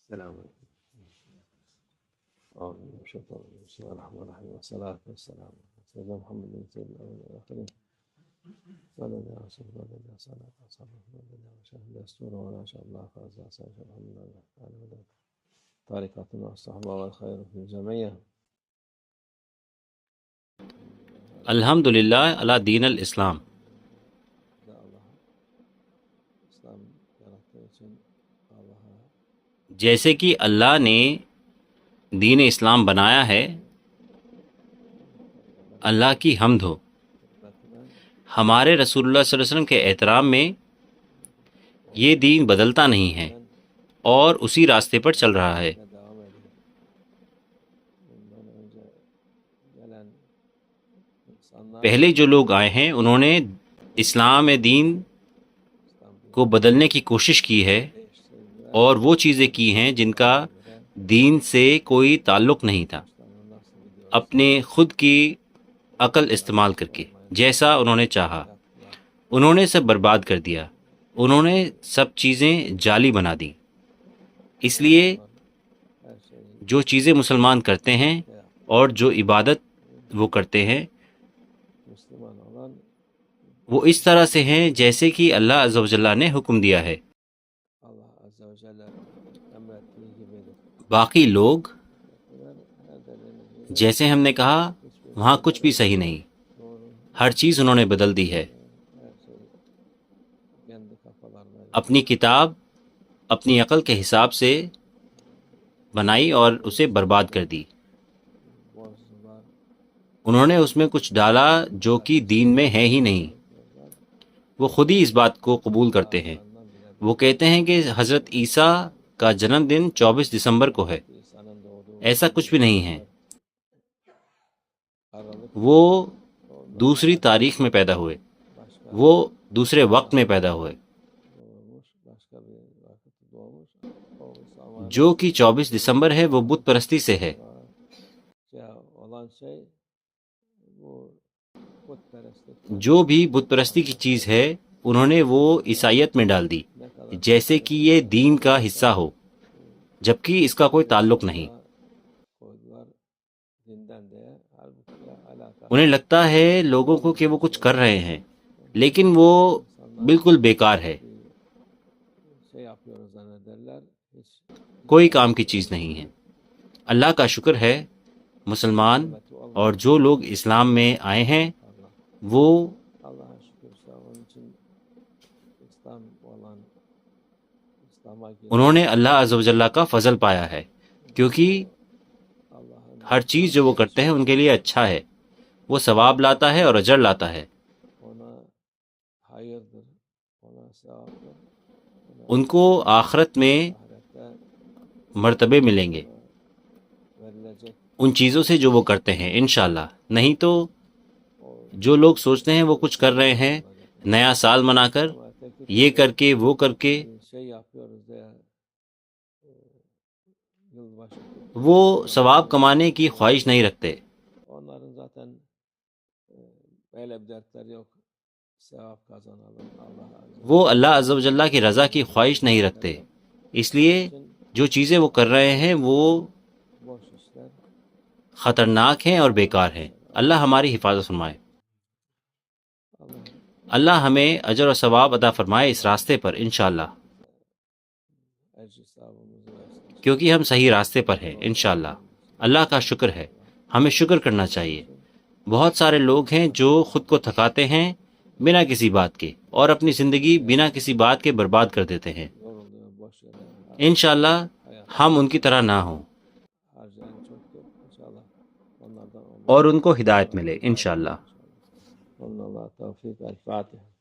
السلام علیکم. أعوذ بالله من الشيطان الرجيم. بسم الله الرحمن الرحيم والصلاة والسلام على سيدنا محمد سيد الأولين والآخرين وعلى آله وصحبه وسلم صلاة وسلام وشهد دستور ولا شاء الله فاز أسأل الحمد لله على مدى طريقتنا والصحبة والخير في الجميع. الحمد للہ علی دین الاسلام. جیسے کہ اللہ نے دین اسلام بنایا ہے، اللہ کی حمد ہو. ہمارے رسول اللہ صلی اللہ علیہ وسلم کے احترام میں یہ دین بدلتا نہیں ہے اور اسی راستے پر چل رہا ہے. پہلے جو لوگ آئے ہیں انہوں نے اسلام دین کو بدلنے کی کوشش کی ہے اور وہ چیزیں کی ہیں جن کا دین سے کوئی تعلق نہیں تھا، اپنے خود کی عقل استعمال کر کے جیسا انہوں نے چاہا. انہوں نے سب برباد کر دیا، انہوں نے سب چیزیں جعلی بنا دیں. اس لیے جو چیزیں مسلمان کرتے ہیں اور جو عبادت وہ کرتے ہیں وہ اس طرح سے ہیں جیسے کہ اللہ عز و جل نے حکم دیا ہے. باقی لوگ جیسے ہم نے کہا وہاں کچھ بھی صحیح نہیں، ہر چیز انہوں نے بدل دی ہے. اپنی کتاب اپنی عقل کے حساب سے بنائی اور اسے برباد کر دی. انہوں نے اس میں کچھ ڈالا جو کہ دین میں ہے ہی نہیں. وہ خود ہی اس بات کو قبول کرتے ہیں. وہ کہتے ہیں کہ حضرت عیسیٰ کا جنم دن 24 دسمبر کو ہے. ایسا کچھ بھی نہیں ہے. وہ دوسری تاریخ میں پیدا ہوئے، وہ دوسرے وقت میں پیدا ہوئے. جو کہ 24 دسمبر ہے وہ بت پرستی سے ہے. جو بھی بت پرستی کی چیز ہے انہوں نے وہ عیسائیت میں ڈال دی جیسے کہ یہ دین کا حصہ ہو، جبکہ اس کا کوئی تعلق نہیں. انہیں لگتا ہے لوگوں کو کہ وہ کچھ کر رہے ہیں لیکن وہ بالکل بیکار ہے، کوئی کام کی چیز نہیں ہے. اللہ کا شکر ہے مسلمان اور جو لوگ اسلام میں آئے ہیں وہ انہوں نے اللہ عز و جل کا فضل پایا ہے، کیونکہ ہر چیز جو وہ کرتے ہیں ان کے لیے اچھا ہے. وہ ثواب لاتا ہے اور اجر لاتا ہے. ان کو آخرت میں مرتبے ملیں گے ان چیزوں سے جو وہ کرتے ہیں انشاءاللہ. نہیں تو جو لوگ سوچتے ہیں وہ کچھ کر رہے ہیں نیا سال منا کر، یہ کر کے وہ کر کے، وہ ثواب کمانے کی خواہش نہیں رکھتے. وہ اللہ عز و جل کی رضا کی خواہش نہیں رکھتے. اس لیے جو چیزیں وہ کر رہے ہیں وہ خطرناک ہیں اور بیکار ہیں. اللہ ہماری حفاظت فرمائے. اللہ ہمیں اجر و ثواب عطا فرمائے اس راستے پر انشاءاللہ، کیونکہ ہم صحیح راستے پر ہیں انشاءاللہ. اللہ کا شکر ہے، ہمیں شکر کرنا چاہیے. بہت سارے لوگ ہیں جو خود کو تھکاتے ہیں بنا کسی بات کے اور اپنی زندگی بنا کسی بات کے برباد کر دیتے ہیں. انشاءاللہ ہم ان کی طرح نہ ہوں اور ان کو ہدایت ملے انشاءاللہ. والله توفيق. الفاتحة.